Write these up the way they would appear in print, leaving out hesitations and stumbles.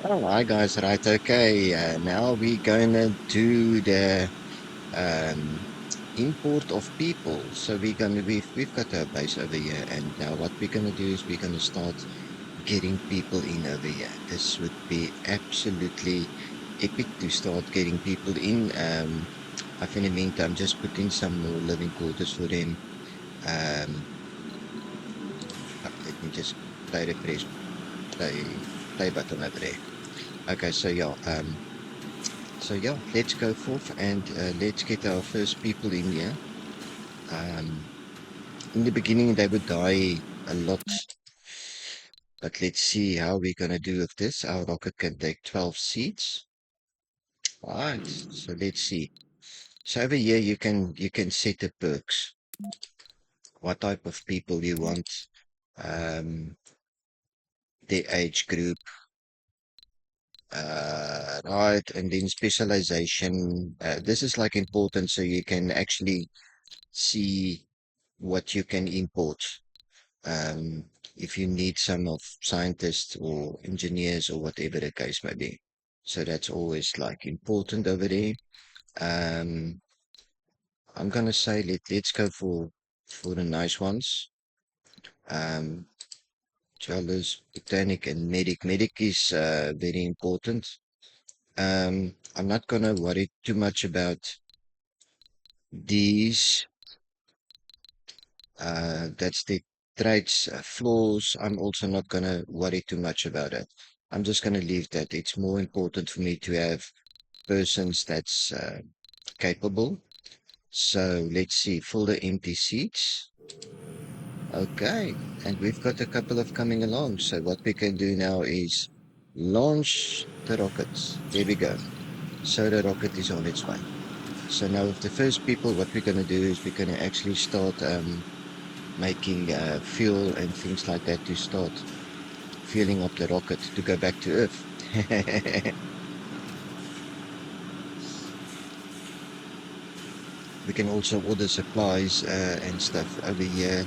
Alright guys, right, okay. Now we're gonna do the um, import of people. So we've got our base over here, and now what we're gonna do is we're gonna start getting people in over here. This would be absolutely epic to start getting people in. I've in the meantime just put in some more living quarters for them. Um, Let me just play button over there. Okay, so yeah, let's go forth and let's get our first people in here. Um, in the beginning, they would die a lot, but let's see how we're gonna do with this. Our rocket can take 12 seats. All right, so let's see. So over here, you can set the perks, what type of people you want, um, the age group, right, and then specialization. This is like important, so you can actually see what you can import. Um, if you need some of scientists or engineers or whatever the case may be. So that's always like important over there. Um, I'm gonna say let's go for the nice ones. Um, Geologist, botanic, and medic. Medic is very important. I'm not gonna worry too much about these. That's the traits, flaws. I'm also not going to worry too much about it. I'm just going to leave that. It's more important for me to have persons that's capable. So let's see, fill the empty seats. Okay, and we've got a couple of coming along. So what we can do now is launch the rockets. There we go. So the rocket is on its way. So now with the first people, what we're going to do is we're going to actually start making fuel and things like that to start fueling up the rocket to go back to Earth. We can also order supplies and stuff over here.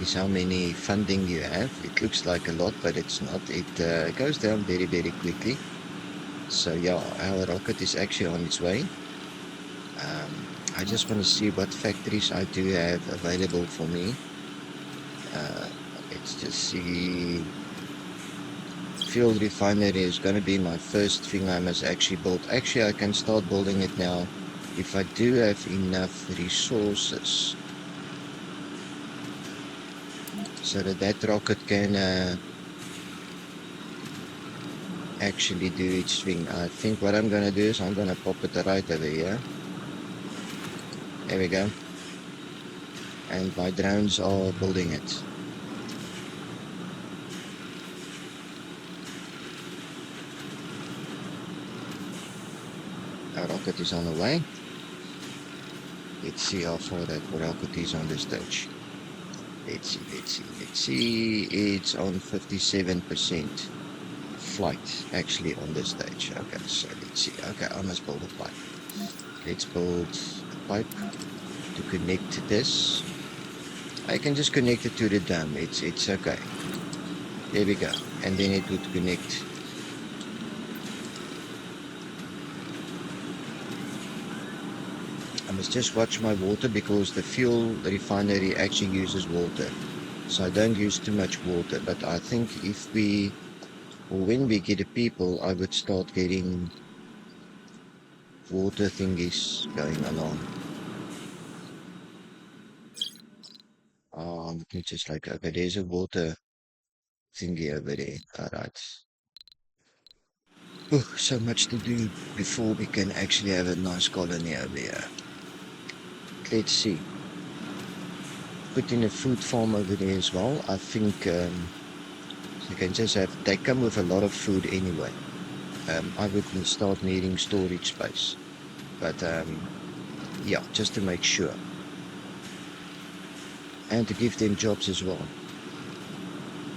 Is how many funding you have. It looks like a lot, but it's not. It goes down very, very quickly. So yeah, our rocket is actually on its way. I just want to see what factories I do have available for me. Uh, let's just see. Field refinery is going to be my first thing I must actually build. Actually, I can start building it now if I do have enough resources so that that rocket can actually do its thing. I think what I'm going to do is I'm going to pop it right over here. There we go. And my drones are building it. Our rocket is on the way. Let's see how far that rocket is on the stage. Let's see. It's on 57% flight actually on this stage. Okay, so let's see. Okay, I must build a pipe. Let's build a pipe to connect to this. I can just connect it to the dam. It's okay. There we go. And then it would connect. I must just watch my water because the fuel refinery actually uses water. So I don't use too much water. But I think if we or when we get the people, I would start getting water thingies going along. Let me just like, okay, there's a water thingy over there. All right. Oh, so much to do before we can actually have a nice colony over here. Let's see. Put in a food farm over there as well. I think you can just have, they come with a lot of food anyway. I would start needing storage space. But yeah, just to make sure. And to give them jobs as well.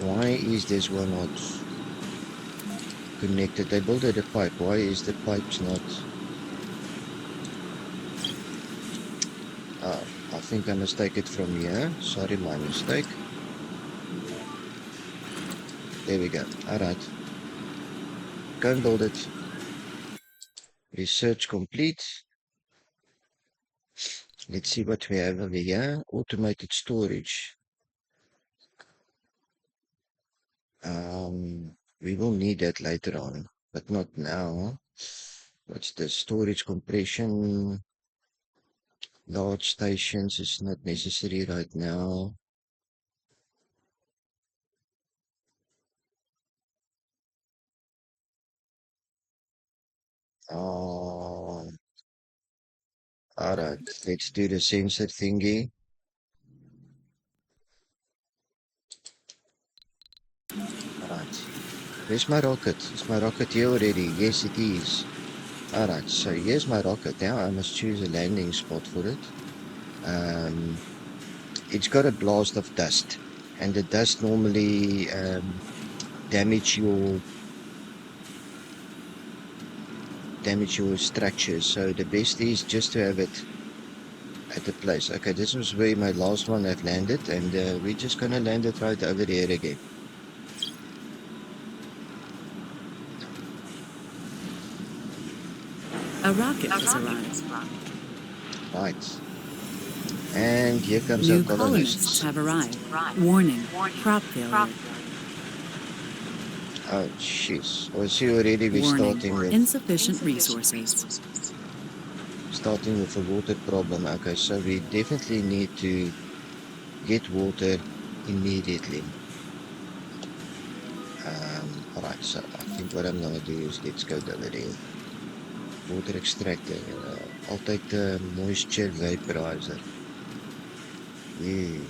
Why is this one not connected? They built a pipe. Why is the pipes not? Uh, I think I must take it from here. Sorry, my mistake. There we go. All right. go and build it. Research complete. Let's see what we have over here. Automated storage. We will need that later on, but not now. What's the storage compression? Large stations is not necessary right now. Oh, alright, let's do the sensor thingy. Alright, where's my rocket? Is my rocket here already? Yes, it is. Alright, so here's my rocket. Now I must choose a landing spot for it. It's got a blast of dust, and the dust normally damage your structures. So the best is just to have it at the place. Okay, this was where my last one had landed, and we're just gonna land it right over there again. A rocket has arrived. Right. And here comes New our colonists colonists. have arrived. Warning, crop failure. Oh, jeez. I see already we're Warning, starting with insufficient resources. a water problem. Okay, so we definitely need to get water immediately. Alright, so I think what I'm gonna do is let's go over there. Water extractor. I'll take the moisture vaporizer. Yeah.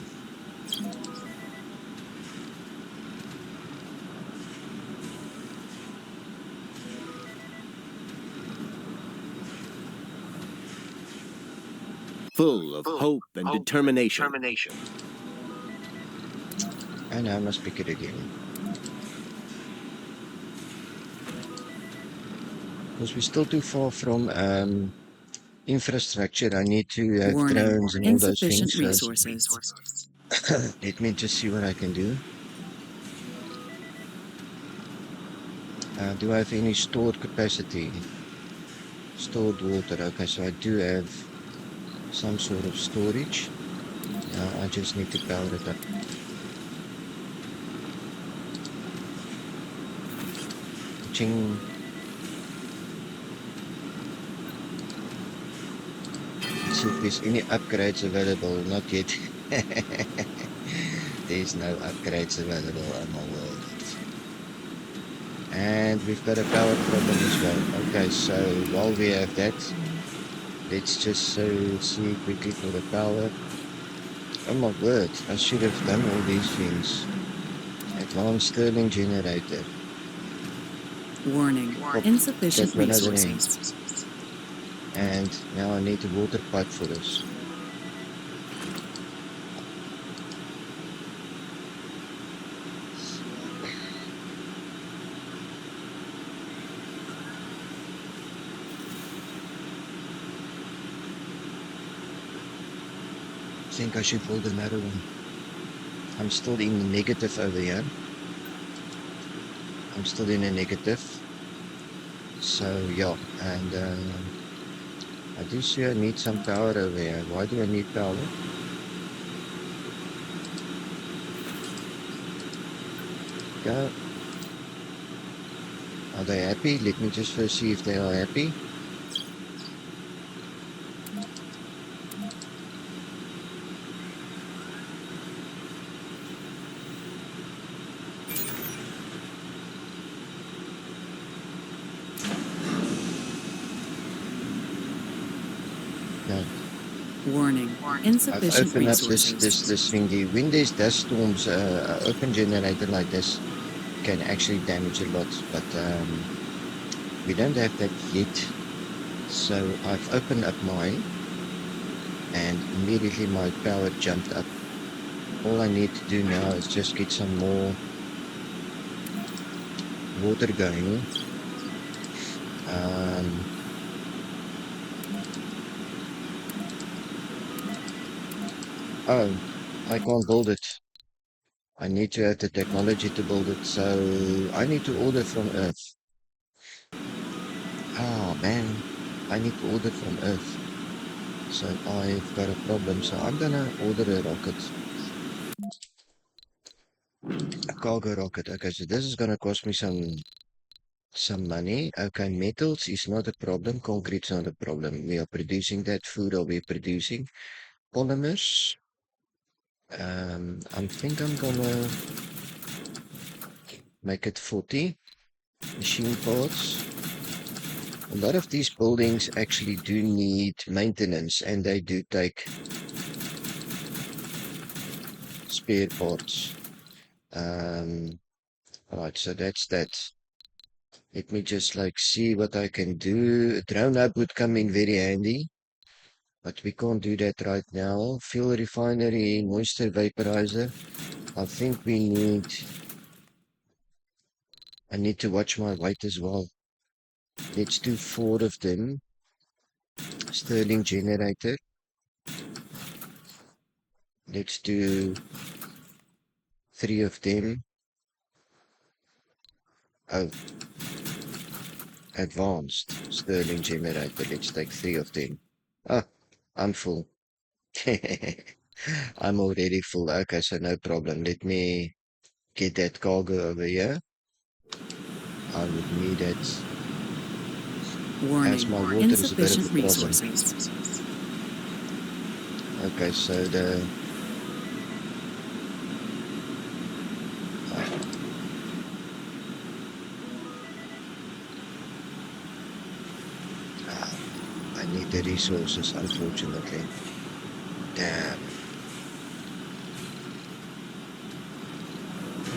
Full of hope and determination. And I must pick it again. Because we're still too far from infrastructure. I need to have Warning, drones and all those insufficient things first. resources. Let me just see what I can do. Do I have any stored capacity? Stored water. Okay, so I do have some sort of storage. I just need to power it up. Ching. See if there's any upgrades available. Not yet. There's no upgrades available on my world. And we've got a power problem as well. Okay, so while we have that, let's just see quickly for the power. Oh my word, I should have done all these things. Advanced Stirling generator. Warning, insufficient resources. And now I need a water pipe for this. I think I should build another one. I'm still in the negative over here. I'm still in a negative. So yeah, and I do see I need some power over here. Why do I need power? Go. Are they happy? Let me just first see if they are happy. No. Warning, I've insufficient opened up resources. this thingy. When there's dust storms, an open generator like this can actually damage a lot, but we don't have that yet. So I've opened up mine, and immediately my power jumped up. All I need to do now is just get some more water going. Oh, I can't build it. I need to have the technology to build it, so I need to order from Earth. man, I need to order from Earth. So I've got a problem. So I'm gonna order a rocket, a cargo rocket. Okay, so this is gonna cost me some money. Okay, metals is not a problem. Concrete's not a problem. We are producing that. Food are we producing? Polymers. I think I'm gonna make it 40 machine parts. A lot of these buildings actually do need maintenance and they do take spare parts. Right, so that's that. Let me just like see what I can do. A drone hub would come in very handy, but we can't do that right now. Fuel refinery, moisture vaporizer. I think I need to watch my weight as well. Let's do 4 of them. Stirling generator. Let's do 3 of them. Oh, advanced Stirling generator. Let's take 3 of them. Ah, I'm full. I'm already full. Okay, so no problem. Let me get that cargo over here. I would need it as Warning. my water is a bit of Insufficient a problem. resources. Okay, so the ah, I need the resources, unfortunately. Damn.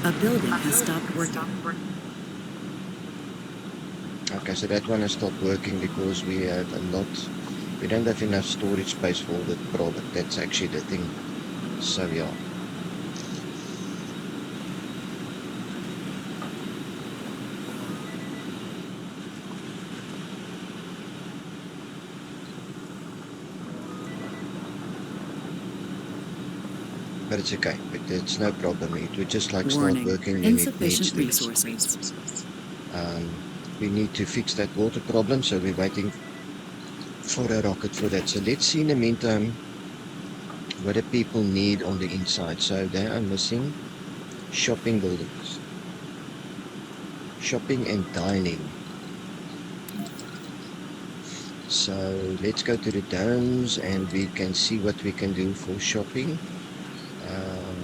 A building has stopped working. Okay, so that one has stopped working because we have a lot. We don't have enough storage space for the product. That's actually the thing. So yeah. But it's okay. It's no problem. It would just like start Warning. working when it needs Insufficient to. resources. We need to fix that water problem, so we're waiting for a rocket for that. So let's see in the meantime what do people need on the inside. So they are missing shopping buildings, shopping and dining. So let's go to the domes and we can see what we can do for shopping.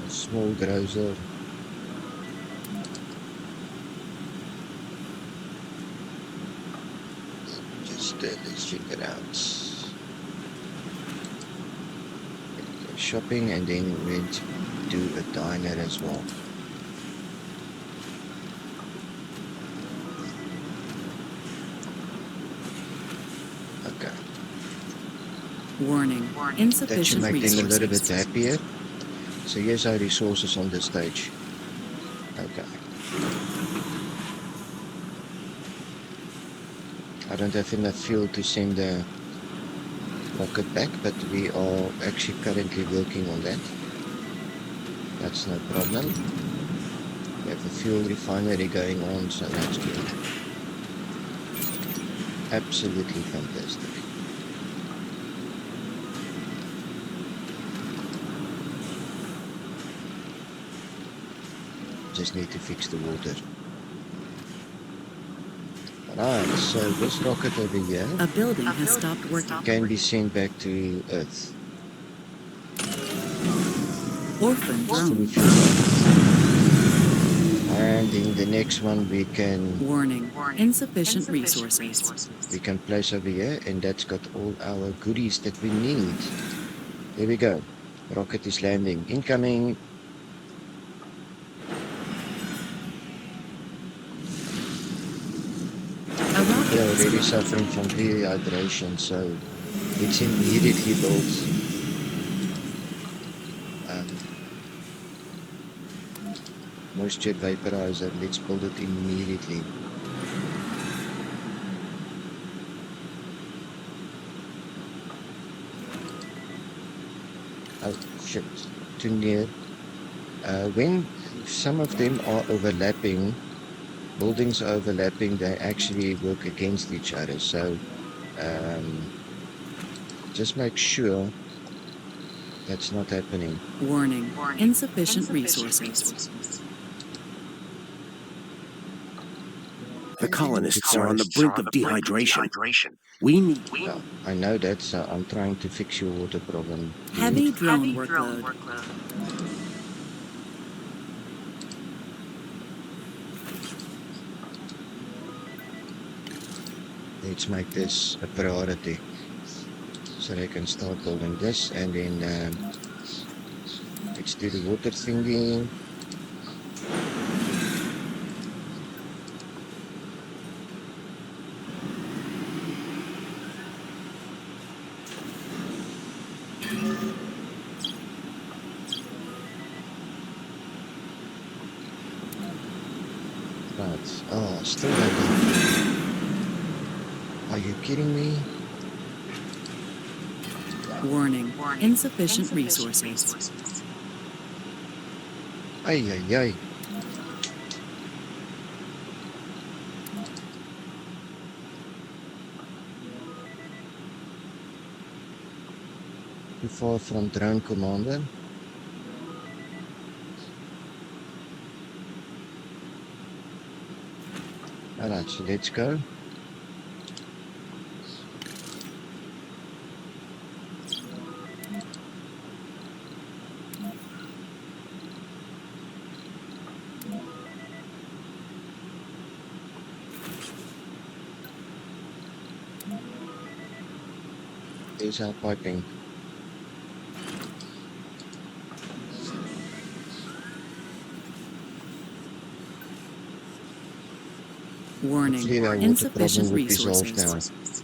Small grocer. Just let's check it out. Shopping and then we'll do a diner as well. Okay. Warning. That should Insufficient make them a little bit resources. happier. So here's our resources on this stage. Okay. I don't have enough fuel to send the rocket back, but we are actually currently working on that. That's no problem. We have a fuel refinery going on, so that's good. Absolutely fantastic. Just need to fix the water. Right, so this rocket over here A building has stopped working. can be sent back to Earth. Orphan drone. And in the next one we can Warning. Insufficient resources. place over here, and that's got all our goodies that we need. There we go. Rocket is landing. Incoming. They're already suffering from dehydration, so it's immediately built. Moisture vaporizer. Let's build it immediately. Oh shit! Too near. When some of them are overlapping, buildings overlapping, they actually work against each other. So um, just make sure that's not happening. Warning, insufficient resources. The colonists are on the Because, brink of dehydration. We need. well, I know that, so I'm trying to fix your water problem, dude. Heavy drone workload. Let's make this a priority so they can start building this, and then let's do the water thingy. Right. Oh, still waiting. Are you kidding me? Warning, insufficient resources. Ay, ay, ay. Too far from drone commander. Alright, so let's go. There's our piping. Warning, Hopefully our water insufficient problem would resolve now. resources.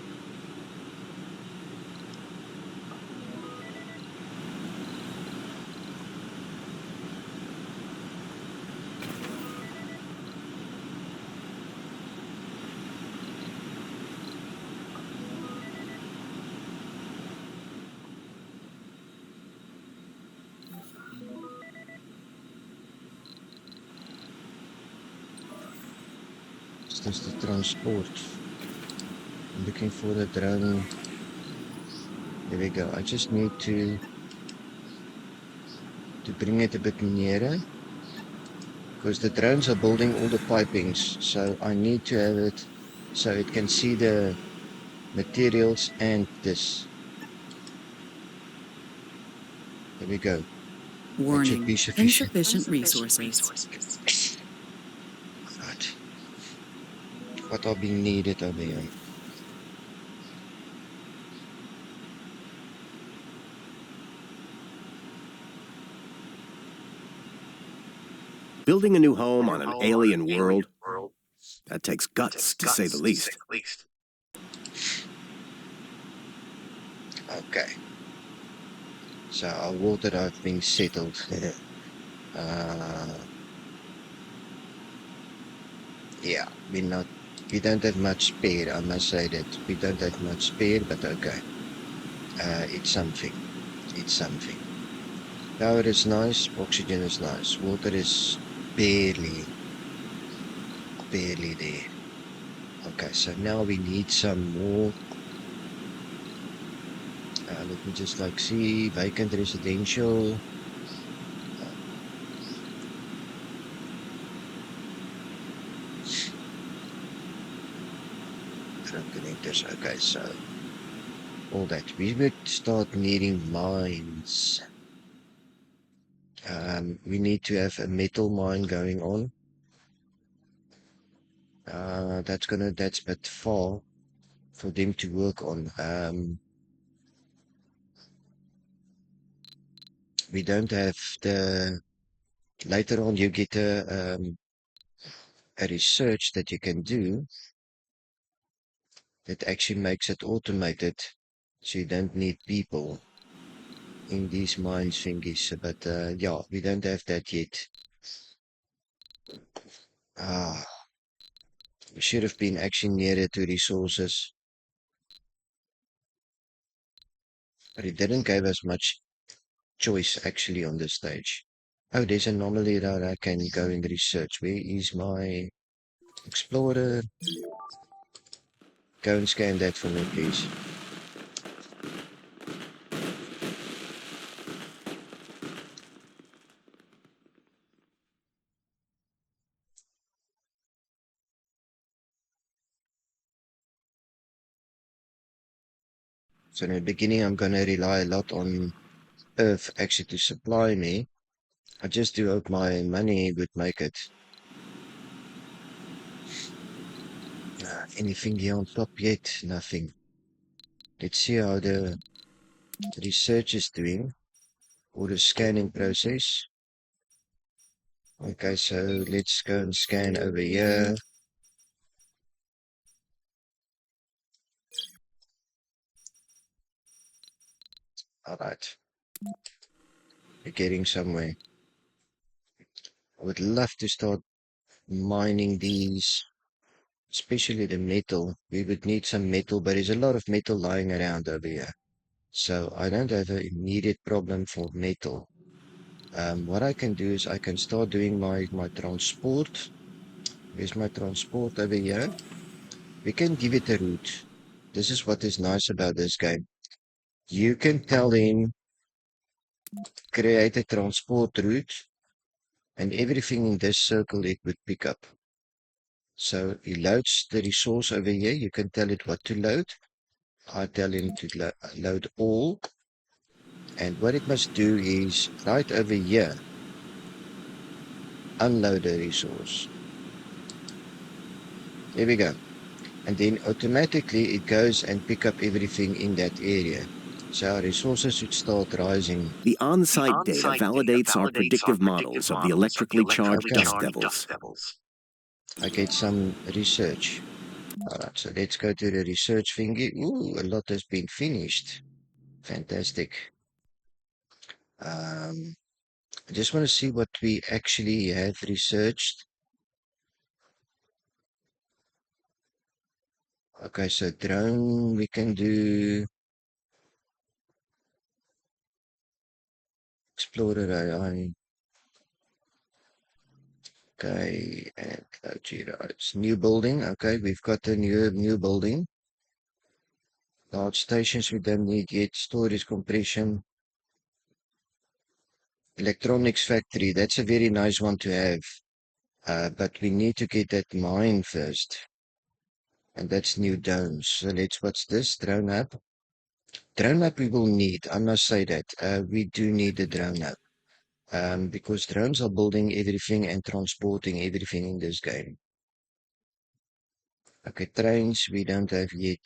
It's just the transport. I'm looking for the drone. There we go. I just need to bring it a bit nearer because the drones are building all the pipings. So I need to have it so it can see the materials and this. There we go. That should be Warning, sufficient. insufficient resources. Right. What are being needed over here? Building a new home on an alien world, that takes guts, to say the least. Okay. So our water have been settled. uh, yeah, we don't have much spare. I must say that we don't have much spare, but okay. It's something. It's something. Power is nice. Oxygen is nice. Water is barely there. Okay, so now we need some more. Let me just like see vacant residential. Drone connectors. Okay, so all that. We would start needing mines. We need to have a metal mine going on. That's a bit far for them to work on. We don't have the. Later on, you get a research that you can do that actually makes it automated, so you don't need people in these mines thingies. But yeah, we don't have that yet. Ah, we should have been actually nearer to resources, but it didn't give us much choice actually on this stage. Oh, there's an anomaly that I can go and research. Where is my Explorer. Go and scan that for me, please. So in the beginning, I'm going to rely a lot on Earth actually to supply me. I just do hope my money would make it. Anything here on top yet? Nothing. Let's see how the research is doing, or the scanning process. Okay, so let's go and scan over here. All right, we're getting somewhere. I would love to start mining these, especially the metal. We would need some metal, but there's a lot of metal lying around over here. So I don't have an immediate problem for metal. What I can do is I can start doing my transport. Where's my transport over here? We can give it a route. This is what is nice about this game. You can tell him create a transport route and everything in this circle it would pick up. So he loads the resource over here. You can tell it what to load. I tell him to load all. And what it must do is right over here, unload the resource. There we go. And then automatically it goes and pick up everything in that area. So our resources should start rising. The on-site data validates our predictive models of the electrically charged Okay. dust devils. I get some research. All right, so let's go to the research thingy. Ooh, a lot has been finished. Fantastic. I just want to see what we actually have researched. Okay, so drone, we can do Explorer AI. Okay, and it's new building. Okay, we've got a new building. Large stations we don't need yet. Storage compression. Electronics factory. That's a very nice one to have. But we need to get that mine first. And that's new drones. So what's this? Drone app. Drone app we will need. I must say that. We do need the drone app. Because drones are building everything and transporting everything in this game. Okay, trains we don't have yet.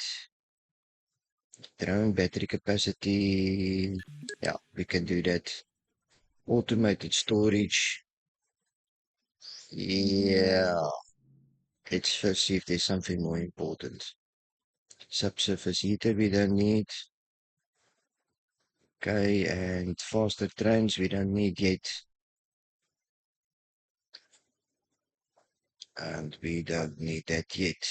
Drone battery capacity. Yeah, we can do that. Automated storage. Yeah. Let's first see if there's something more important. Subsurface heater we don't need. Okay, and faster trains we don't need yet. And we don't need that yet.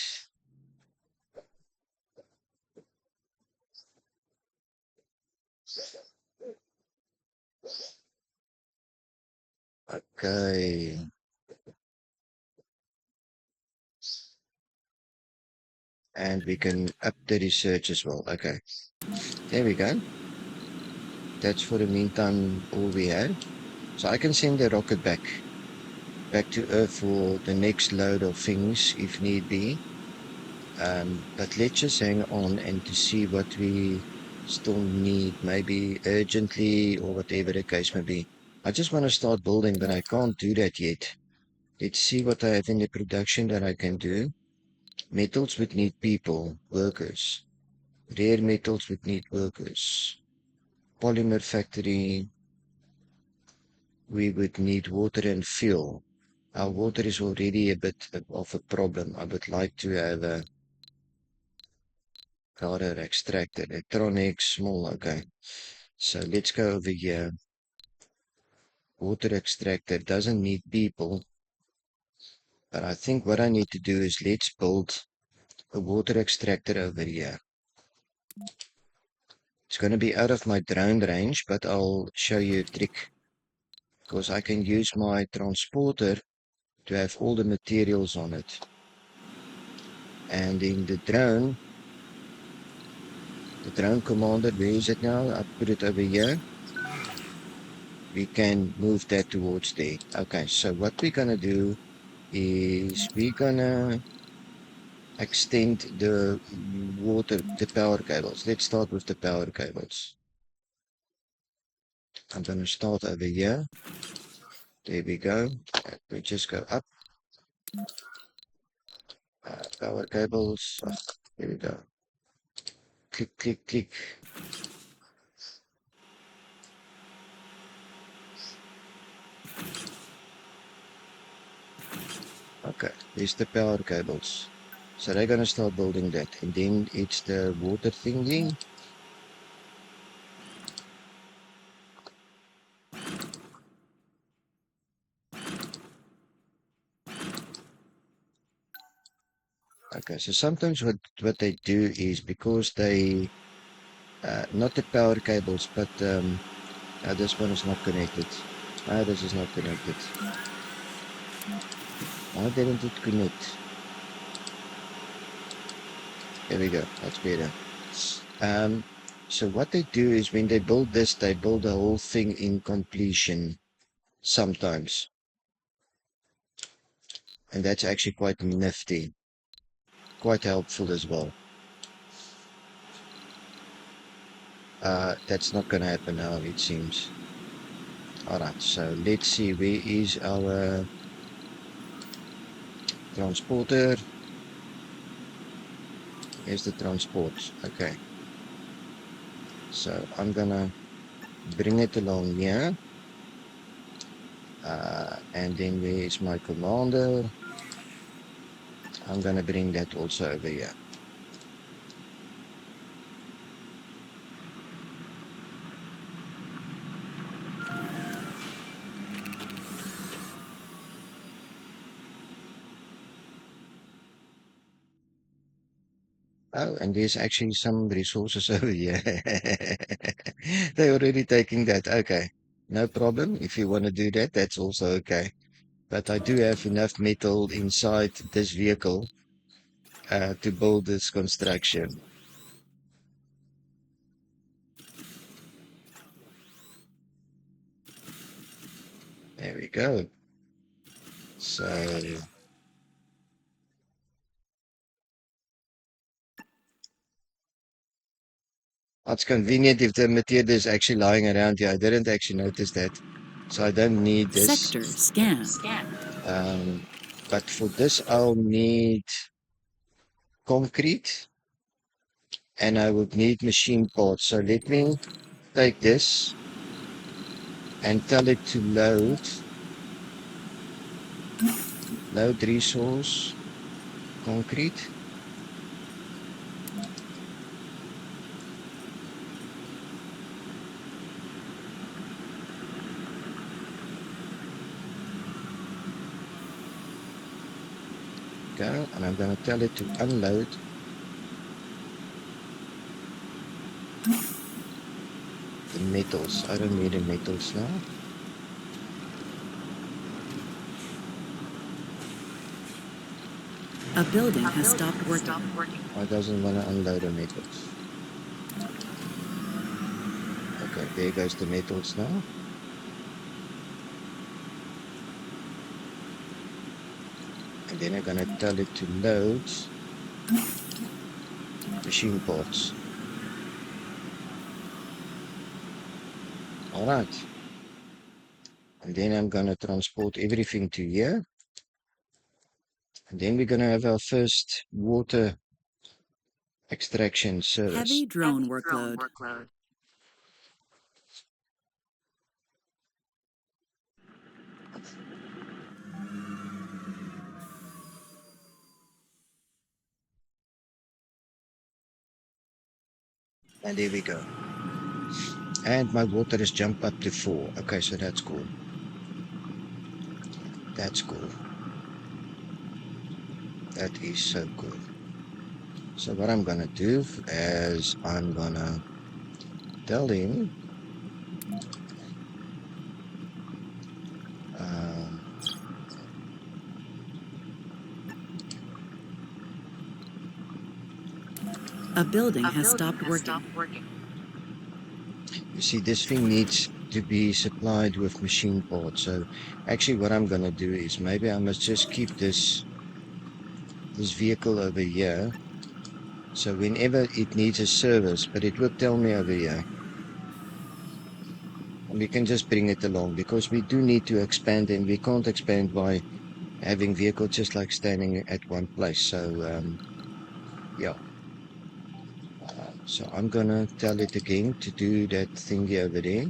Okay. And we can up the research as well. Okay. There we go. That's for the meantime all we have. So I can send the rocket back to Earth for the next load of things if need be. But let's just hang on and to see what we still need, maybe urgently or whatever the case may be. I just want to start building, but I can't do that yet. Let's see what I have in the production that I can do. Metals would need people, workers. Rare metals would need workers. Polymer factory, we would need water and fuel. Our water is already a bit of a problem. I would like to have a powder extractor, electronics, small, okay. So let's go over here. Water extractor doesn't need people, but I think what I need to do is let's build a water extractor over here. It's going to be out of my drone range, but I'll show you a trick because I can use my transporter to have all the materials on it. And in the drone commander, where is it now? I put it over here. We can move that towards there. Okay, so what we're gonna do is we're gonna extend the power cables. Let's start with the power cables. I'm gonna start over here. There we go. We just go up. Power cables. Oh, there we go. Click, click, click. Okay, there's the power cables. So they're gonna start building that. And then it's the water thingy. Okay, so sometimes what they do is because they not the power cables, but this one is not connected. This is not connected. Why didn't it connect? There we go. That's better. Um, so what they do is when they build this, they build the whole thing in completion sometimes, and that's actually quite nifty, quite helpful as well. That's not going to happen now, it seems. All right, so let's see, where is our transporter? Here's the transport. Okay, so I'm gonna bring it along here. And then where is my commander? I'm gonna bring that also over here. Oh, and there's actually some resources over here. They're already taking that. Okay, no problem. If you want to do that, that's also okay. But I do have enough metal inside this vehicle to build this construction. There we go. So it's convenient if the material is actually lying around here. I didn't actually notice that. So I don't need this. Sector scanned. Um, but for this, I'll need concrete and I would need machine parts. So let me take this and tell it to load resource, concrete. Go, and I'm going to tell it to unload the metals. I don't need the metals now. A building has stopped working. I doesn't want to unload the metals. Okay, there goes the metals now. And then I'm going to tell it to load machine parts. All right. And then I'm going to transport everything to here. And then we're going to have our first water extraction service. Heavy drone workload. And there we go. And my water has jumped up to 4. Okay, so that's cool. That's cool. That is so cool. So what I'm gonna do is I'm gonna tell him um, A building has stopped working. You see, this thing needs to be supplied with machine parts. So actually what I'm going to do is maybe I must just keep this vehicle over here. So whenever it needs a service, but it will tell me over here, and we can just bring it along because we do need to expand and we can't expand by having vehicles just like standing at one place. So, yeah. So I'm gonna tell it again to do that thingy over there.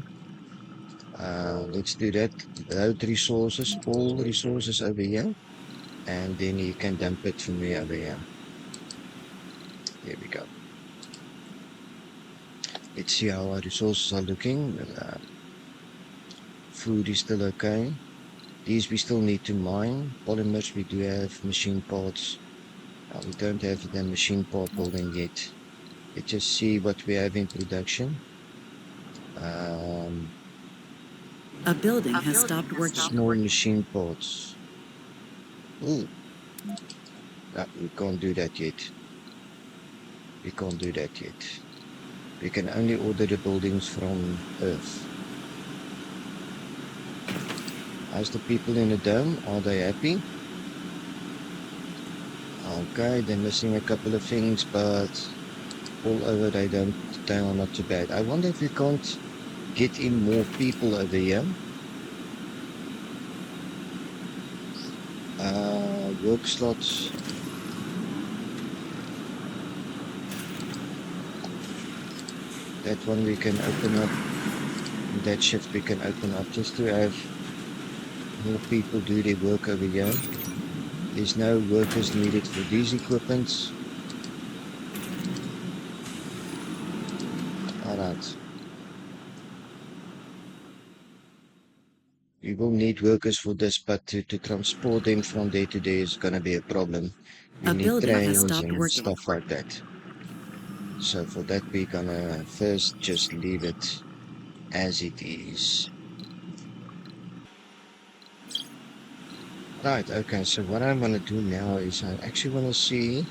Let's do that. Load resources, all resources over here, and then you can dump it from me over here. There we go. Let's see how our resources are looking. Food is still okay. These we still need to mine. Polymers we do have. Machine parts. We don't have the machine part building yet. Let's just see what we have in production. Um, A building has stopped working. Small machine parts. Ooh, we can't do that yet. We can't do that yet. We can only order the buildings from Earth. How's the people in the dome? Are they happy? Okay, they're missing a couple of things, but all over they are not too bad. I wonder if we can't get in more people over here. Work slots. That one we can open up. That shift we can open up just to have more people do their work over here. There's no workers needed for these equipments. Alright. We will need workers for this, but to transport them from day to day is going to be a problem. We A need building has trains stopped and working. stuff like that. So for that, we're going to first just leave it as it is. Right, okay, so what I want to do now is I actually want to see,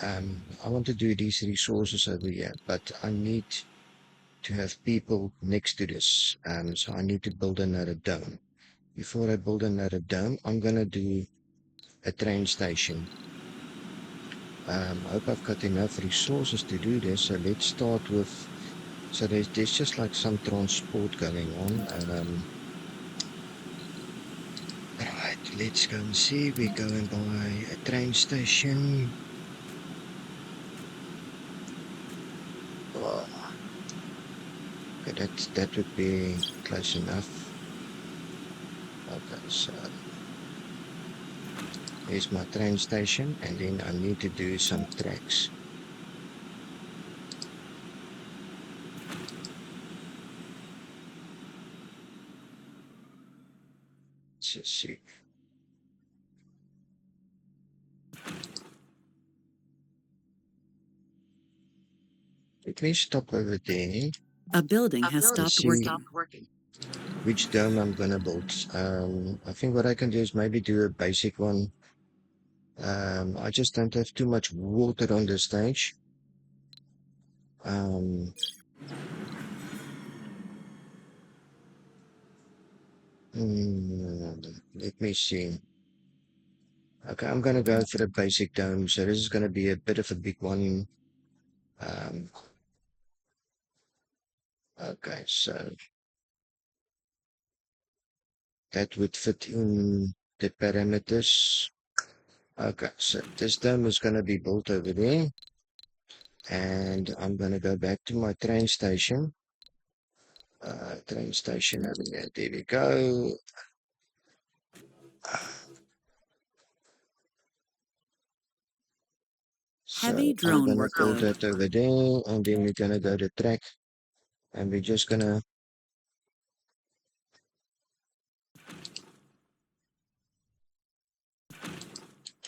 I want to do these resources over here, but I need to have people next to this. So I need to build another dome. Before I build another dome, I'm going to do a train station. I hope I've got enough resources to do this. So let's start with, so there's just like some transport going on. Right, let's go and see. We're going by a train station. Oh, okay, that would be close enough. Okay, so here's my train station, and then I need to do some tracks. Let's just see. Let me stop over there. A building has Let's stopped see working. which dome I'm gonna build. I think what I can do is maybe do a basic one. I just don't have too much water on the stage. Um, Let me see. Okay, I'm gonna go for the basic dome. So this is gonna be a bit of a big one. Um, okay, so that would fit in the parameters. Okay, so this dome is gonna be built over there. And I'm gonna go back to my train station. Train station over there. There we go. So Heavy I'm drone gonna build workload. that over there, and then we're gonna go to track, and we're just gonna.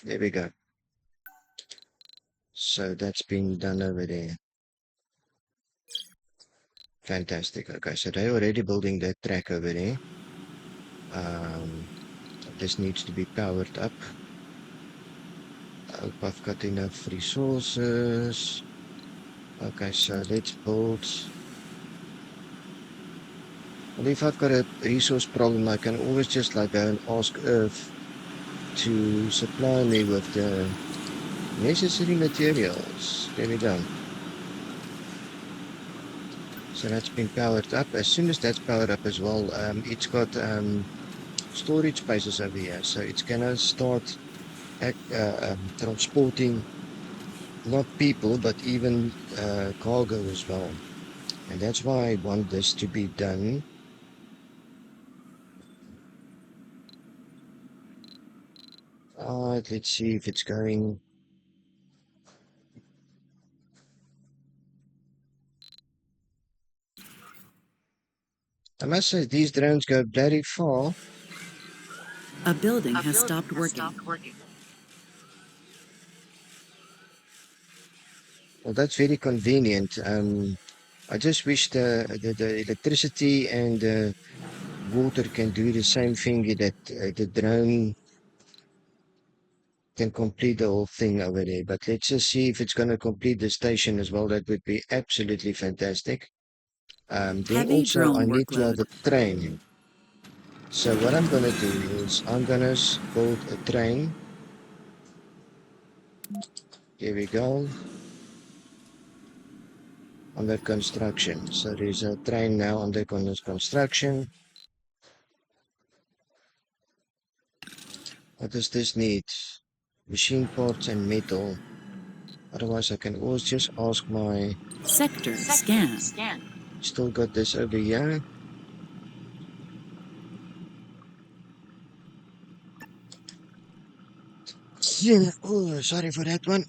There we go. So that's been done over there. Fantastic. Okay, so they're already building that track over there. Um, this needs to be powered up. I hope I've got enough resources. Okay, so let's build. Well, if I've got a resource problem, I can always just like go and ask Earth to supply me with the necessary materials. There we go. So that's been powered up. As soon as that's powered up as well, it's got storage spaces over here. So it's gonna start transporting not people, but even cargo as well. And that's why I want this to be done. Let's see if it's going. I must say, these drones go very far. A building has stopped working. Well, that's very convenient. I just wish the electricity and the water can do the same thing that the drone can complete the whole thing over there. But let's just see if it's going to complete the station as well. That would be absolutely fantastic. Then Heavy also I drone need to have workload. a train. So what I'm going to do is I'm going to build a train. Here we go. Under construction. So there's a train now under construction. What does this need? Machine parts and metal. Otherwise I can always just ask my, Sector scan. still got this over here. Yeah, oh, sorry for that one.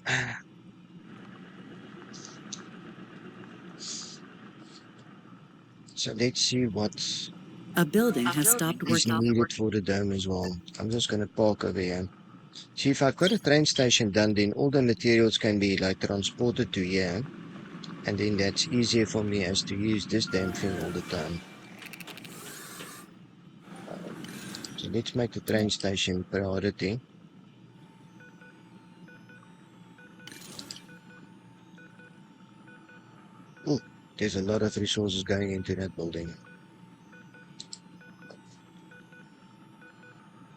So let's see what A building has stopped is working. needed for the dome as well. I'm just going to park over here. See, if I've got a train station done, then all the materials can be like transported to here. And then that's easier for me as to use this damn thing all the time. So let's make the train station priority. Oh, there's a lot of resources going into that building.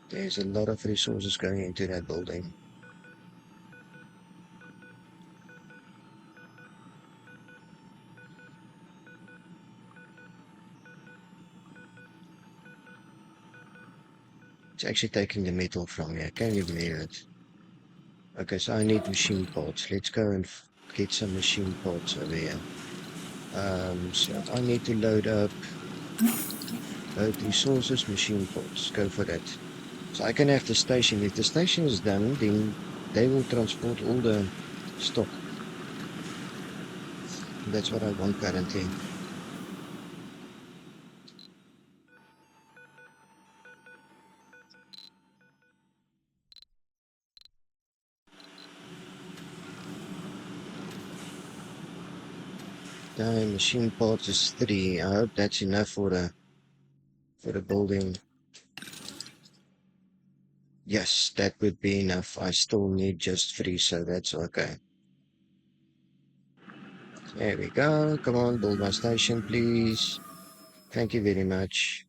There's a lot of resources going into that building. It's actually taking the metal from here. Can you believe it? Okay, so I need machine parts. Let's go and get some machine parts over here. So I need to load resources, machine parts. Go for that. So I can have the station. If the station is done, then they will transport all the stock. That's what I want currently. Okay, machine parts is 3. I hope that's enough for the building. Yes, that would be enough. I still need just 3, so that's okay. There we go. Come on, build my station, please. Thank you very much.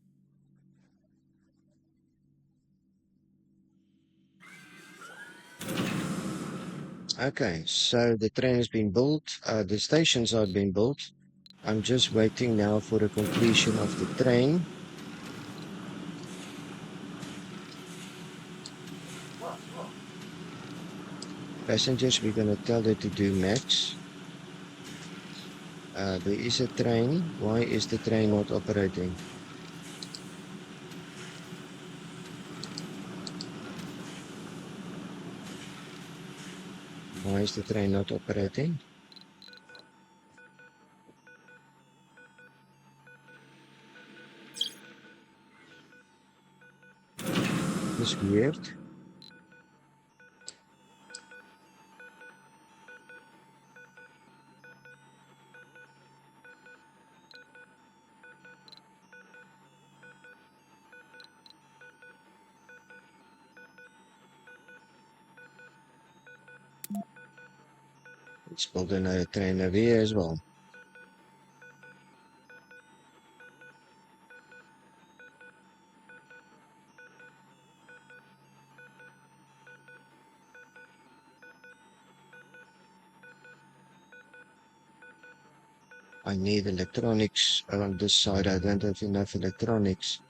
Okay, so the train has been built. The stations have been built. I'm just waiting now for the completion of the train. Passengers, we're going to tell her to do max. There is a train. Why is the train not operating? Why is the train not operating? It's weird. Let's build another train over here as well. I need electronics on this side. I don't have enough electronics.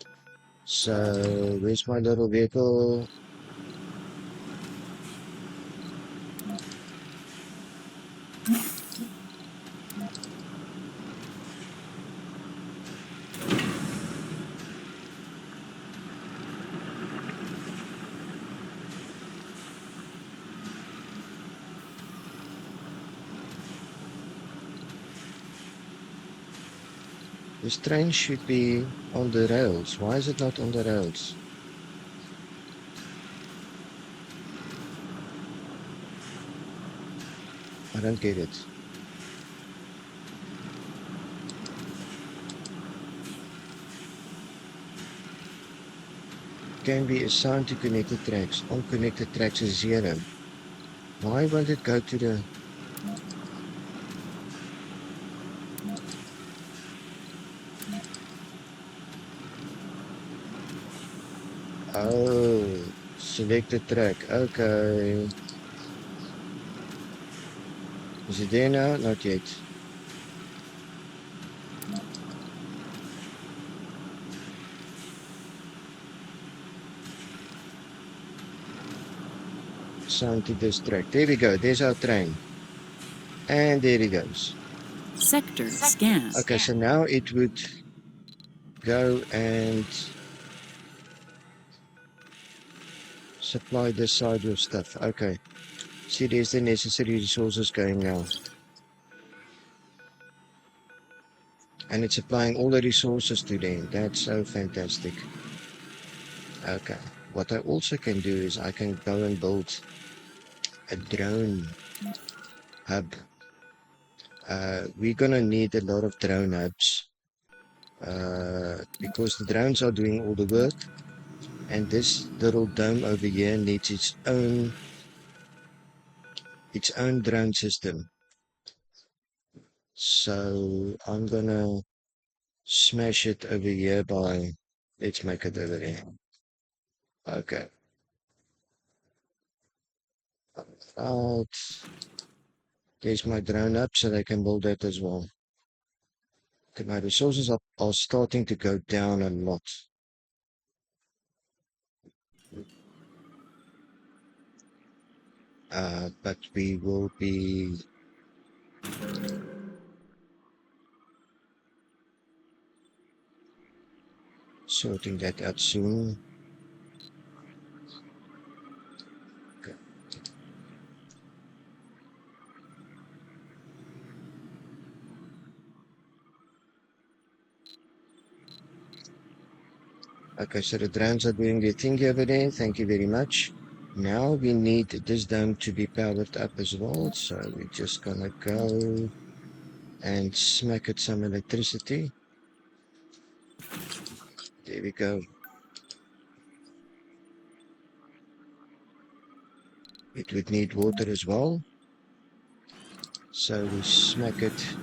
So, where's my little vehicle? This train should be on the rails. Why is it not on the rails? I don't get it. Can be assigned to connected tracks. Unconnected tracks is 0. Why won't it go to the... Oh, selected track. Okay. Is it there now? Not yet. Assigned to this track. There we go. There's our train. And there it goes. Sector scan. Okay, so now it would go and supply this side of stuff. Okay. See, there's the necessary resources going now. And it's applying all the resources to them. That's so fantastic. Okay. What I also can do is I can go and build a drone hub. We're gonna need a lot of drone hubs. Because the drones are doing all the work. And this little dome over here needs its own drone system. So I'm gonna smash it over here by, let's make it over there. Okay. Right. There's my drone up so they can build that as well. Okay, my resources are starting to go down a lot. But we will be sorting that out soon. Okay. Okay, so the drones are doing their thing over there. Thank you very much. Now we need this dome to be powered up as well. So we're just gonna go and smack it some electricity. There we go. It would need water as well. So we smack it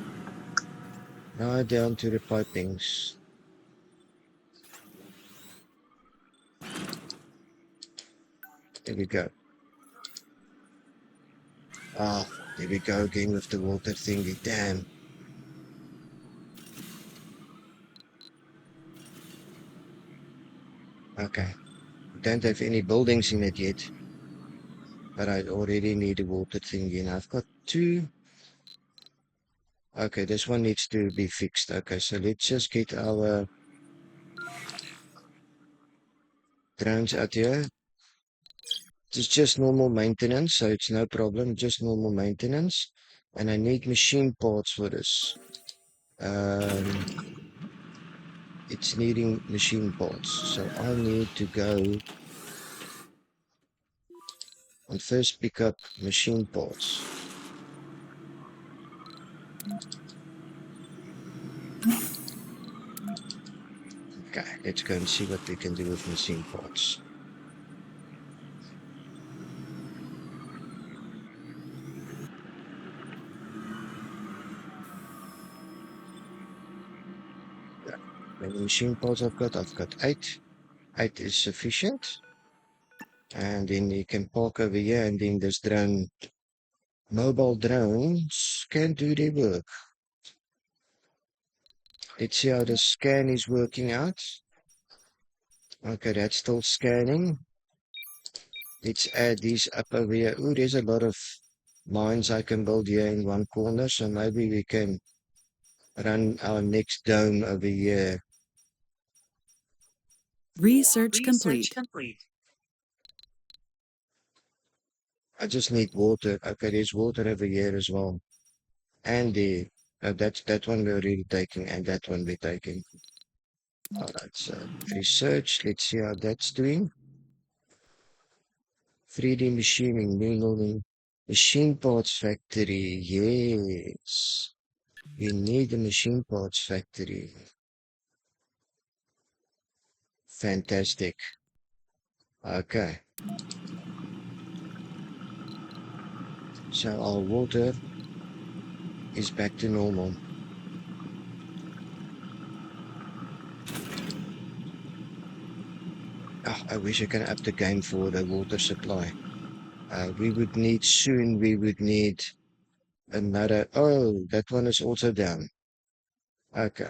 right down to the pipings. There we go. Ah, there we go again with the water thingy. Damn. Okay. Don't have any buildings in it yet. But I already need a water thingy. And I've got 2. Okay, this one needs to be fixed. Okay, so let's just get our drones out here. It's just normal maintenance, so it's no problem. Just normal maintenance. And I need machine parts for this. It's needing machine parts. So I need to go and first pick up machine parts. Okay, let's go and see what we can do with machine parts. many machine parts I've got? I've got 8. 8 is sufficient. And then you can park over here, and then this drone, mobile drones can do their work. Let's see how the scan is working out. Okay, that's still scanning. Let's add these up over here. Ooh, there's a lot of mines I can build here in one corner, so maybe we can run our next dome over here. Research complete. I just need water. Okay, there's water over here as well. And the that one we're already taking, and that one we're taking. All right, so research. Let's see how that's doing. 3D machining, manual machine parts factory. Yes, we need a machine parts factory. Fantastic. Okay, so our water is back to normal. Oh, I wish I can up the game for the water supply. We would need soon, we would need another. Oh, that one is also down. Okay.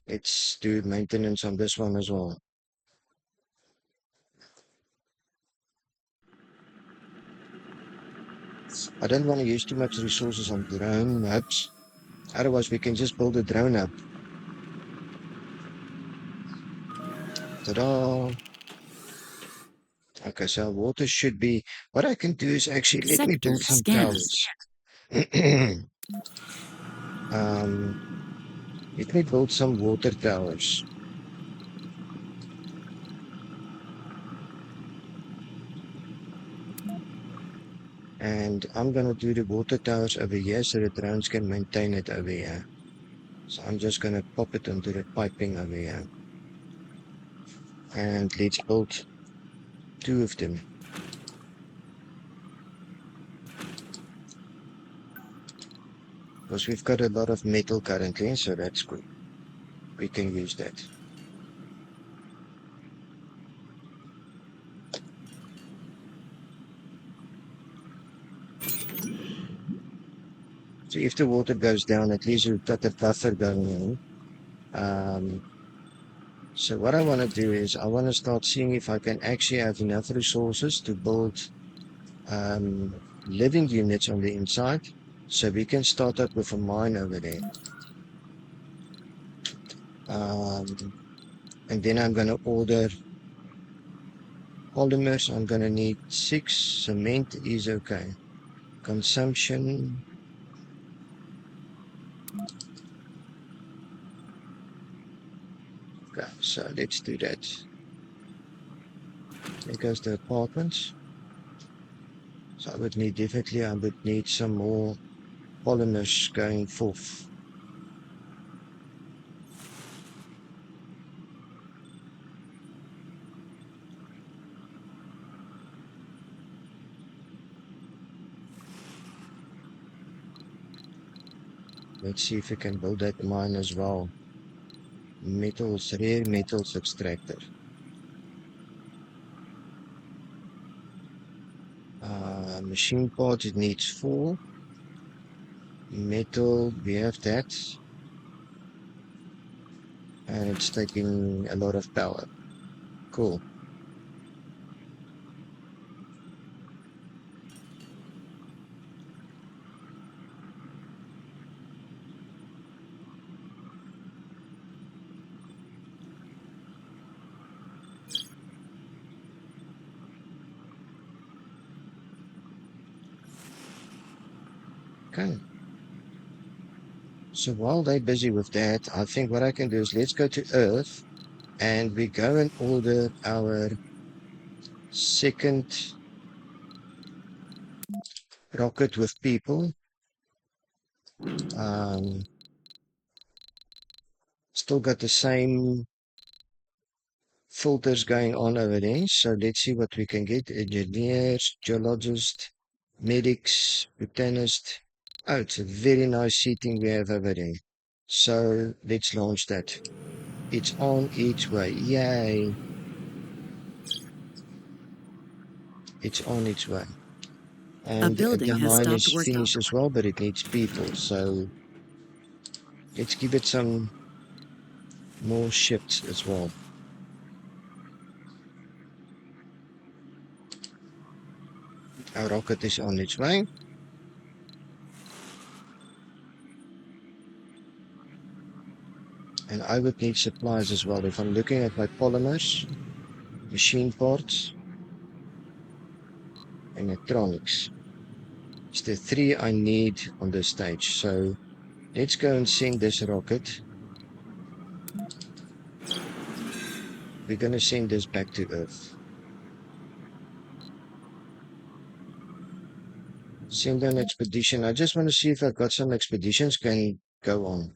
Let's do maintenance on this one as well. I don't want to use too much resources on drone hubs. Otherwise, we can just build a drone hub. Ta-da! Okay, so water should be. What I can do is actually let me Sector build some scanned. towers. um, Let me build some water towers. And I'm gonna do the water towers over here so the drones can maintain it over here. So I'm just gonna pop it into the piping over here. And let's build 2 of them. Because we've got a lot of metal currently, so that's good. We can use that. So if the water goes down, at least we've got a buffer going on. So what I want to do is I want to start seeing if I can actually have enough resources to build um, living units on the inside. So we can start up with a mine over there. Um, and then I'm going to order polymers. I'm going to need 6. Cement is okay. Consumption. Okay, so let's do that. There goes the apartments. So I would need some more polymers going forth. Let's see if we can build that mine as well. Metals, rare metals extractor. Machine parts, it needs 4. Metal, we have that. And it's taking a lot of power. Cool. Okay. So while they're busy with that, I think what I can do is let's go to Earth and we go and order our second rocket with people. Still got the same filters going on over there. So let's see what we can get. Engineers, geologists, medics, botanists. Oh, it's a very nice seating we have over there. So let's launch that. It's on its way. Yay. It's on its way. A And building the has mine stopped is working. finished as well, but it needs people. So let's give it some more shifts as well. Our rocket is on its way. And I would need supplies as well. If I'm looking at my polymers, machine parts, and electronics, it's the three I need on this stage. So let's go and send this rocket. We're going to send this back to Earth. Send an expedition. I just want to see if I've got some expeditions can go on.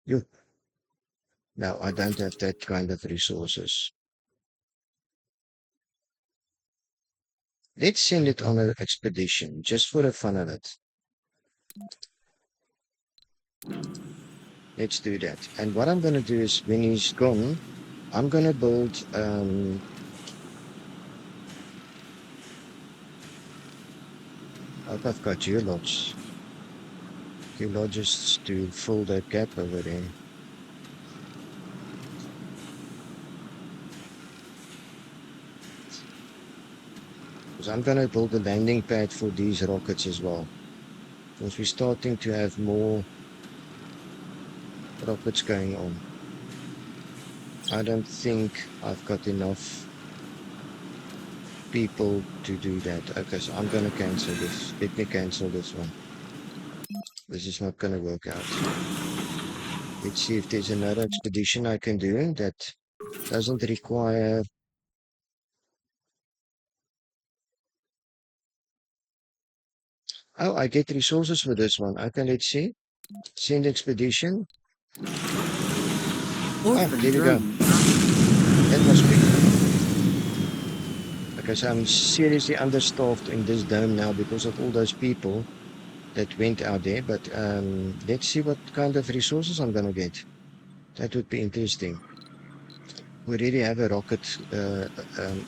You, no, I don't have that kind of resources. Let's send it on an expedition just for the fun of it. Let's do that. And what I'm going to do is when he's gone, I'm going to build I've got geologists to fill that gap over there. Because I'm going to build a landing pad for these rockets as well. Because we're starting to have more rockets going on. I don't think I've got enough people to do that. Okay, so I'm going to cancel this. Let me cancel this one. This is not going to work out. Let's see if there's another expedition I can do that doesn't require. Oh, I get resources for this one. Okay, let's see. Send expedition. Oh, Orphan there we go. drones. That was quick. Okay, so I'm seriously understaffed in this dome now because of all those people that went out there. But let's see what kind of resources I'm gonna get. That would be interesting. We already have a rocket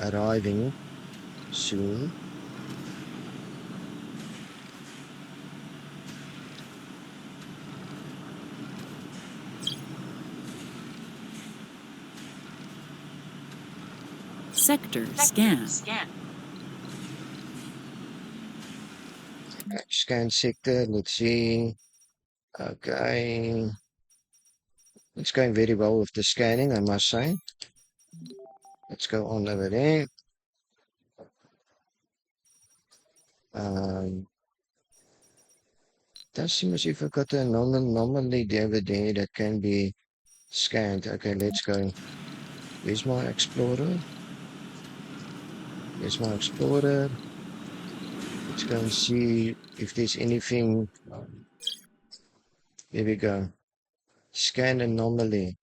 arriving soon. Sector scan. Okay, scan sector. Let's see. Okay, it's going very well with the scanning, I must say. Let's go on over there. Um, does seem as if I've got a normally over there that can be scanned. Okay, let's go. Where's my explorer? There's my explorer. Let's go and see if there's anything. There we go. Scan anomaly.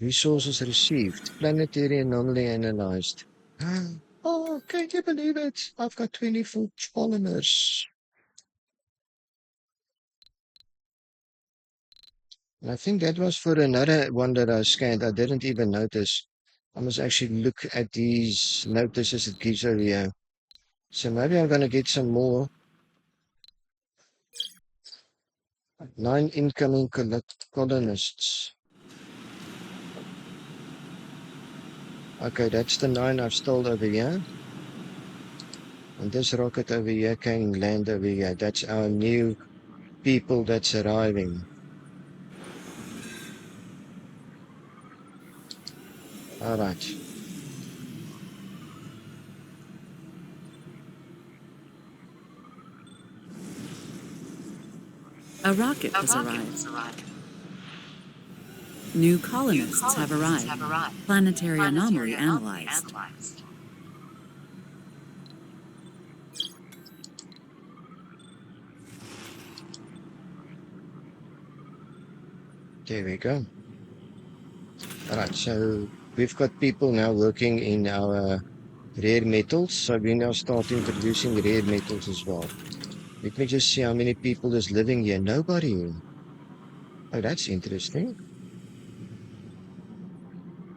Resources received. Planetary anomaly analyzed. Oh, can't you believe it? I've got 24 polymers. And I think that was for another one that I scanned. I didn't even notice. I must actually look at these notices it gives over here. So maybe I'm going to get some more. 9 incoming colonists. Okay, that's the 9 I've stole over here. And this rocket over here can land over here. That's our new people that's arriving. All right. A rocket has arrived. New colonists have arrived. Planetary anomaly analyzed. There we go. All right, so we've got people now working in our rare metals. So we're now starting producing rare metals as well. Let me just see how many people is living here. Nobody. Oh, that's interesting.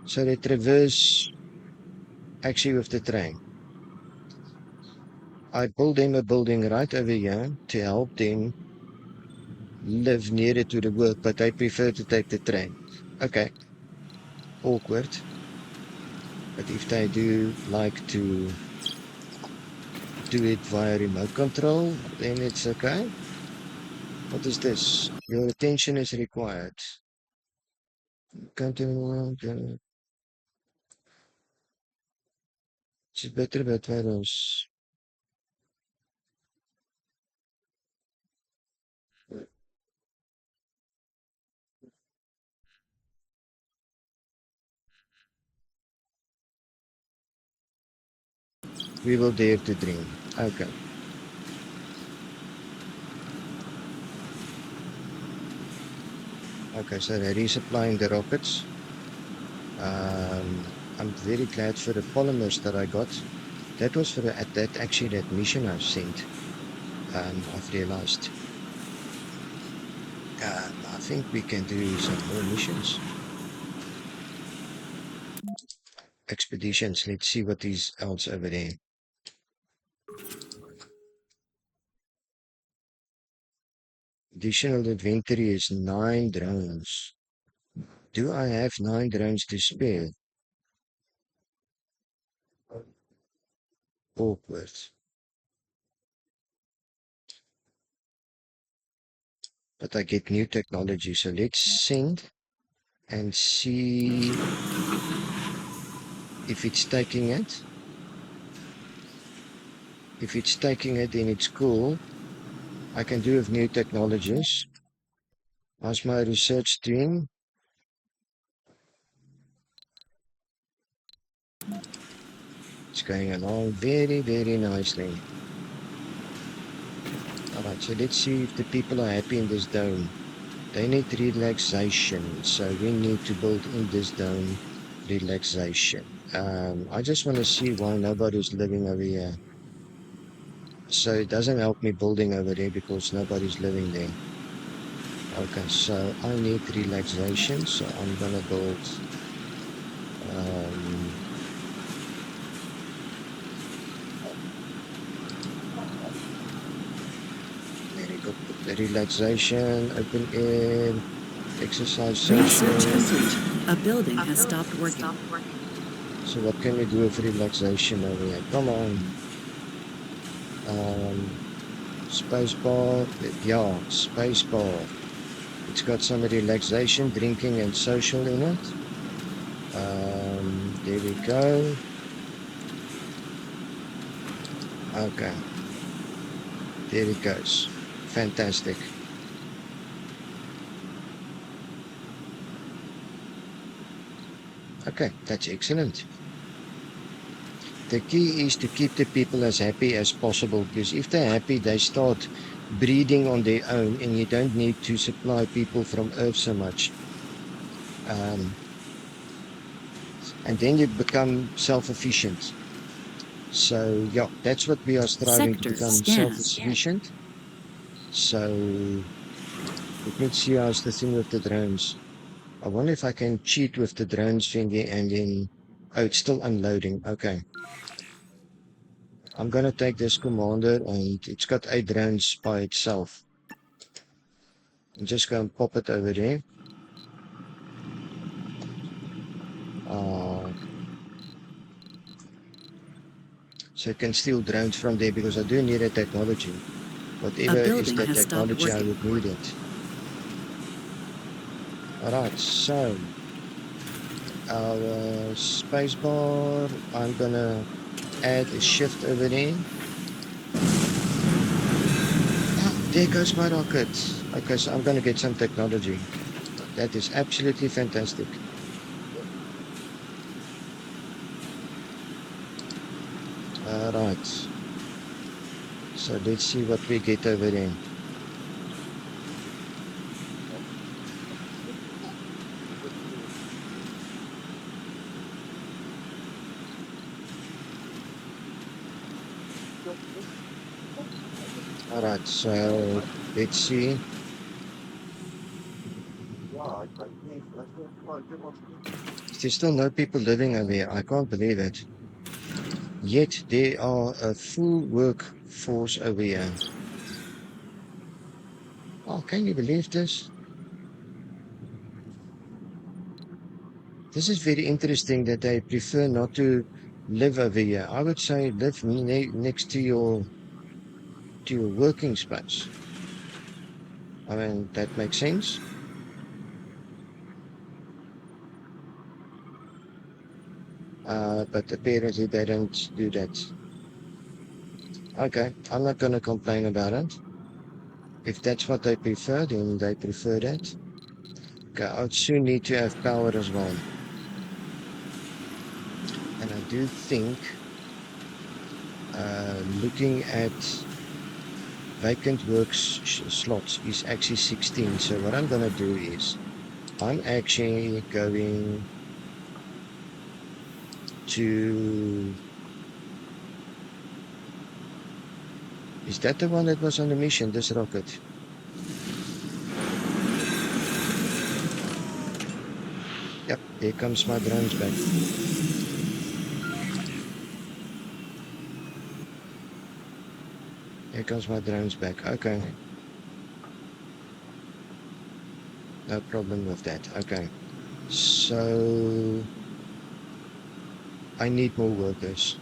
So they traverse actually with the train. I built them a building right over here to help them live nearer to the work, but they prefer to take the train. Okay, awkward. But if they do like to do it via remote control, then it's okay. What is this? Your attention is required. Continue. It's better but virus. We will dare to dream. Okay. Okay, so they're resupplying the rockets. I'm very glad for the polymers that I got. That was for that actually that mission I sent. I've realized. I think we can do some more missions. Expeditions. Let's see what is else over there. Additional inventory is 9 drones. Do I have 9 drones to spare? Awkward. But I get new technology. So let's send and see if it's taking it. If it's taking it, then it's cool. I can do with new technologies. How's my research team? It's going along very, very nicely. Alright, so let's see if the people are happy in this dome. They need relaxation, so we need to build in this dome relaxation. I just want to see why nobody's living over here. So it doesn't help me building over there because nobody's living there. Okay, so I need relaxation, so I'm gonna build um, very good. The relaxation, open air, exercise Research session. complete. A building has stopped working. So what can we do with relaxation over here? Come on. Space bar. Yeah, space bar. It's got some relaxation, drinking and social in it. There we go. Okay. There it goes. Fantastic. Okay, that's excellent. The key is to keep the people as happy as possible, because if they're happy, they start breeding on their own and you don't need to supply people from Earth so much. And then you become self-efficient. So yeah, that's what we are striving to Sector become scan. self-sufficient. So let's see how's the thing with the drones. I wonder if I can cheat with the drones thingy and then, oh, it's still unloading. Okay. I'm gonna take this commander and it's got 8 drones by itself. I'm just gonna pop it over there. Uh, so it can steal drones from there because I do need a technology. A Whatever is building the has stopped technology, I working. would need it. Alright, so our spacebar, I'm gonna add a shift over there. Ah, there goes my rocket. Okay, so I'm going to get some technology. That is absolutely fantastic. All right. So let's see what we get over there. All right, so let's see. There's still no people living over here. I can't believe it. Yet there are a full workforce over here. Oh, can you believe this? This is very interesting that they prefer not to live over here. I would say live next to your working space. I mean, that makes sense. But apparently they don't do that. Okay, I'm not going to complain about it. If that's what they prefer, then they prefer that. Okay, I would soon need to have power as well. And I do think, looking at vacant slots is actually 16. So what I'm going to do is I'm actually going to... Is that the one that was on the mission, this rocket? Yep, here comes my drones back. Here comes my drones back. Okay, no problem with that. Okay, so I need more workers.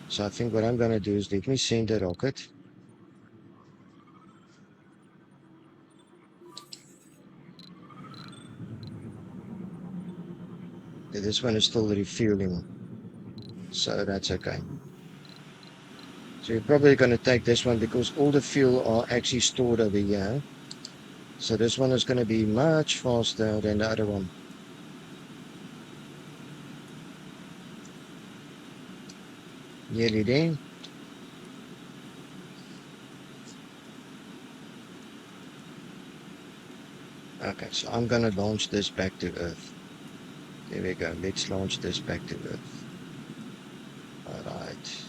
So I think what I'm going to do is let me send a rocket. This one is still refueling, so that's okay. So you're probably going to take this one because all the fuel are actually stored over here. So this one is going to be much faster than the other one. Nearly there. Okay, so I'm going to launch this back to Earth. There we go. Let's launch this back to Earth. All right.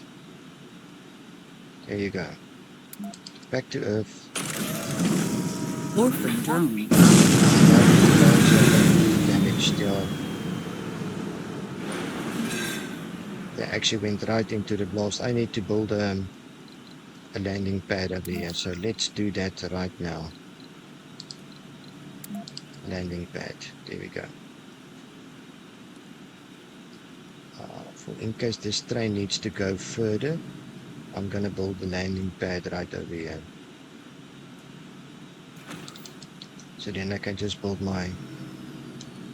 There you go. Back to Earth. Orphan drone. Damage still. They actually went right into the blast. I need to build a landing pad over here. So let's do that right now. Landing pad. There we go. For in case this train needs to go further, I'm going to build the landing pad right over here. So then I can just build my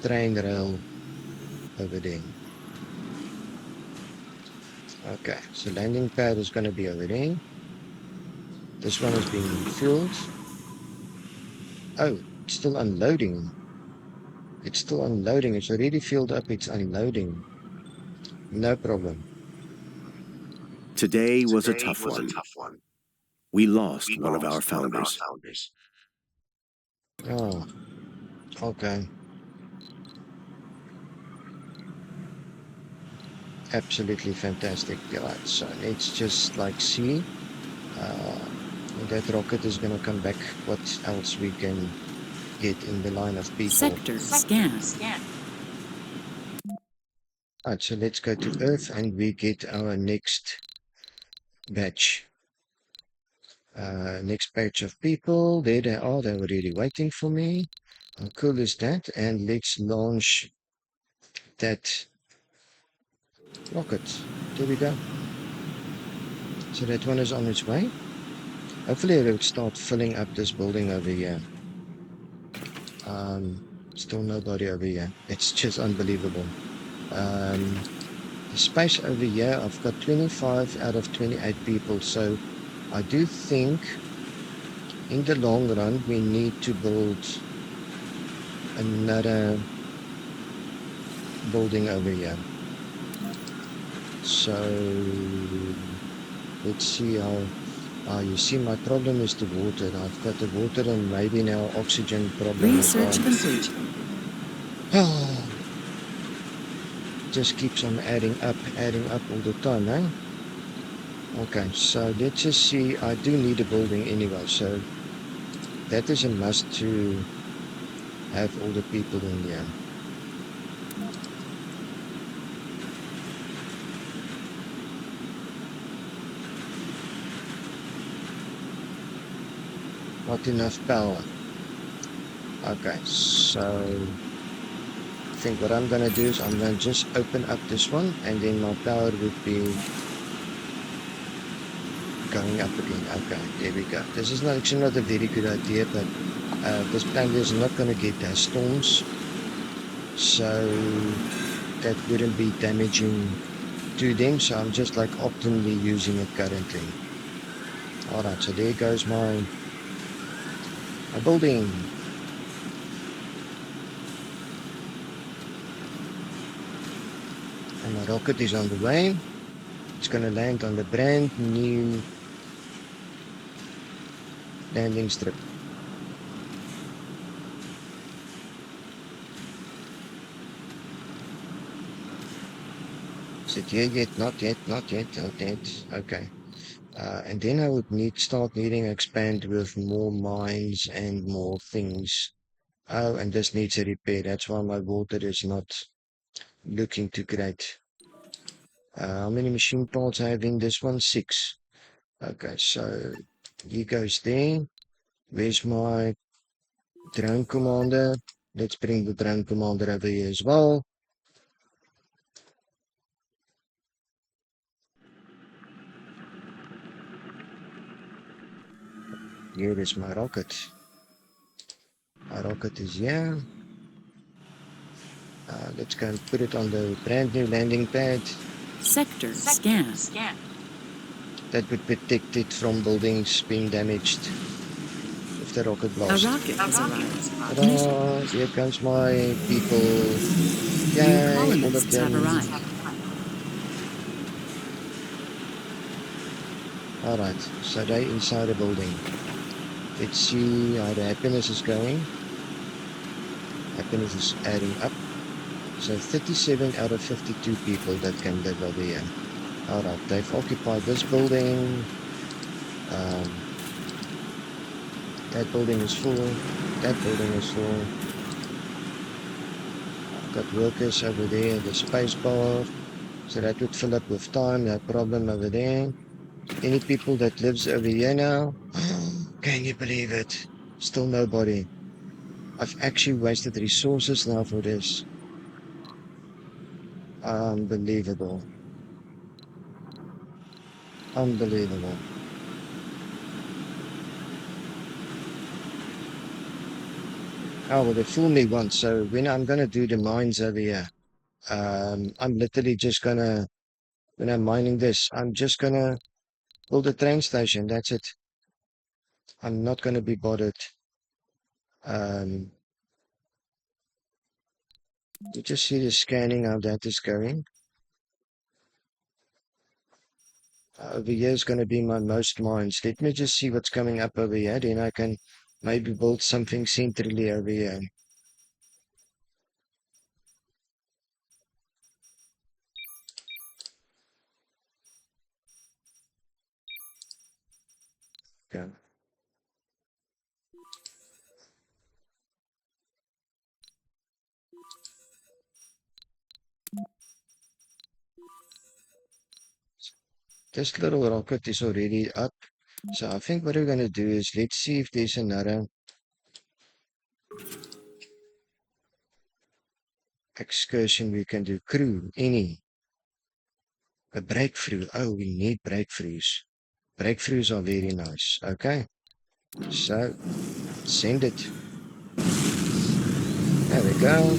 train rail over there. Okay, so landing pad is going to be over there. This one is being filled. Oh, it's still unloading. It's still unloading. It's already filled up. It's unloading. No problem. Today was a tough one. We lost one of our founders. Oh, okay. Absolutely fantastic. Right, so let's just like see. That rocket is going to come back. What else we can get in the line of people? Sector scan. Alright, so let's go to Earth and we get our next batch. Next batch of people. There they are. They're already waiting for me. How cool is that? And let's launch that rocket. There we go. So that one is on its way. Hopefully it will start filling up this building over here. Still nobody over here. It's just unbelievable. The space over here, I've got 25 out of 28 people. So I do think in the long run, we need to build another building over here. So let's see how. You see, my problem is the water. I've got the water and maybe now oxygen problem as Research well. complete. Just keeps on adding up all the time, eh? Okay, so let's just see. I do need a building anyway, so that is a must to have all the people in there. Not enough power. Okay, so I think what I'm gonna do is I'm gonna just open up this one and then my power would be going up again. Okay, there we go. This is not actually not a very good idea, but this planet is not gonna get dust storms, so that wouldn't be damaging to them. So I'm just like optimally using it currently. Alright, so there goes my building. And my rocket is on the way. It's gonna land on the brand new landing strip. Is it here yet? Not yet, not yet, not yet. Okay. And then I would start needing to expand with more mines and more things. Oh, and this needs a repair. That's why my water is not looking too great. How many machine parts I have in this one? 6. Okay, so he goes there. Where's my drone commander? Let's bring the drone commander over here as well. Here is my rocket. My rocket is here. Let's go and put it on the brand new landing pad. Sector scan. That would protect it from buildings being damaged if the rocket A blasts. rocket has arrived. Ta-da! Here comes my people. New Yay, all of colonists have them. arrived. Alright, so they inside the building. Let's see how the happiness is going. Happiness is adding up. So 37 out of 52 people that can live over here. Alright, they've occupied this building. That building is full. That building is full. I've got workers over there in the space bar. So that would fill up with time. No problem over there. Any people that lives over here now? Can you believe it? Still nobody. I've actually wasted resources now for this. Unbelievable. Unbelievable. Oh, well, they fooled me once. So when I'm going to do the mines over here, I'm literally just going to, when I'm mining this, I'm just going to build a train station. That's it. I'm not going to be bothered. Um, you just see the scanning, how that is going. Over here is going to be my most mines. Let me just see what's coming up over here. Then I can maybe build something centrally over here. Okay. This little rocket is already up. So I think what we're going to do is let's see if there's another excursion we can do. Crew, any. A breakthrough. Oh, we need breakthroughs. Breakthroughs are very nice. Okay. So send it. There we go.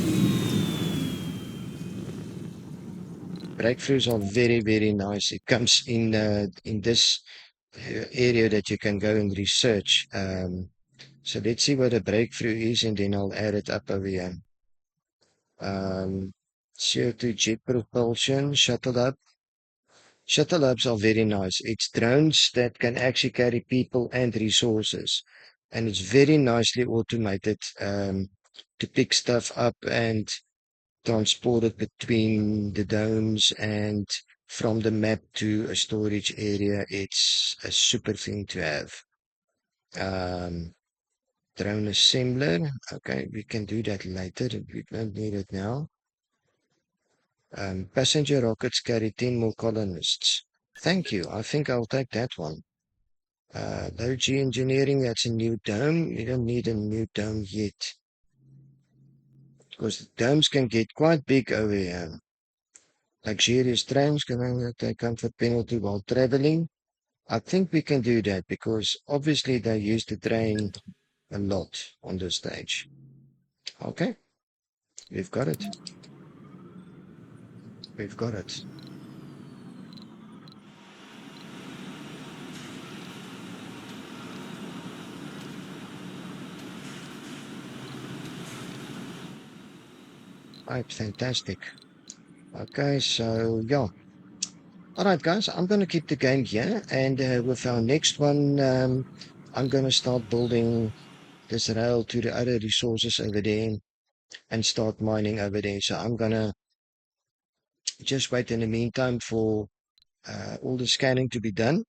Breakthroughs are very, very nice. It comes in this area that you can go and research. So let's see what a breakthrough is, and then I'll add it up over here. CO2 jet propulsion, shuttle up. Shuttle hubs are very nice. It's drones that can actually carry people and resources. And it's very nicely automated to pick stuff up and transport it between the domes and from the map to a storage area. It's a super thing to have. Um, Drone assembler. Okay, we can do that later. We don't need it now. Passenger rockets carry 10 more colonists. Thank you. I think I'll take that one. Low G engineering, that's a new dome. You don't need a new dome yet. Because the domes can get quite big over here. Luxurious trains can take comfort penalty while traveling. I think we can do that because obviously they use the train a lot on this stage. Okay, we've got it. We've got it. Right, fantastic. Okay, so yeah. All right, guys, I'm going to keep the game here. And with our next one, I'm going to start building this rail to the other resources over there and start mining over there. So I'm going to just wait in the meantime for all the scanning to be done.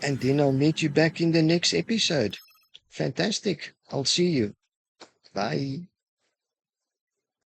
And then I'll meet you back in the next episode. Fantastic. I'll see you. Bye.